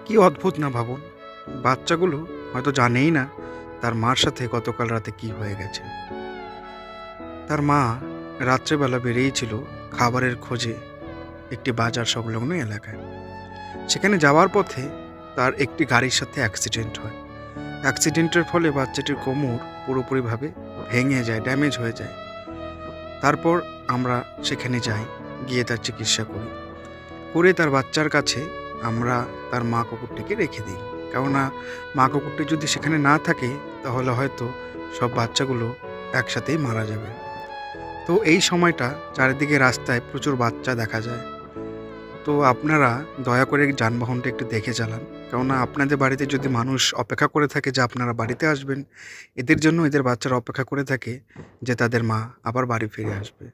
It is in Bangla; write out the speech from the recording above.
কি অদ্ভুত না ভাবুন। বাচ্চাগুলো হয়তো জানেই না তার মার সাথে গতকাল রাতে কি হয়ে গেছে। তার মা রাত্রেবেলা বেরিয়েছিল খাবারের খোঁজে একটি বাজার সংলগ্ন এলাকায়। সেখানে যাওয়ার পথে তার একটি গাড়ির সাথে অ্যাক্সিডেন্ট হয়। অ্যাক্সিডেন্টের ফলে বাচ্চাটির কোমর পুরোপুরিভাবে ভেঙে যায়, ড্যামেজ হয়ে যায়। তারপর আমরা সেখানে যাই, গিয়ে তার চিকিৎসা করি। করে তার বাচ্চার কাছে আমরা তার মা কুকুরটিকে রেখে দিই। কেননা মা কুকুরটি যদি সেখানে না থাকে তাহলে হয়তো সব বাচ্চাগুলো একসাথেই মারা যাবে। তো এই সময়টা চারিদিকে রাস্তায় প্রচুর বাচ্চা দেখা যায়। তো আপনারা দয়া করে যানবাহনটা একটু দেখে চালান। কেননা আপনাদের বাড়িতে যদি মানুষ অপেক্ষা করে থাকে যে আপনারা বাড়িতে আসবেন, এদের জন্য এদের বাচ্চারা অপেক্ষা করে থাকে যে তাদের মা আবার বাড়ি ফিরে আসবে।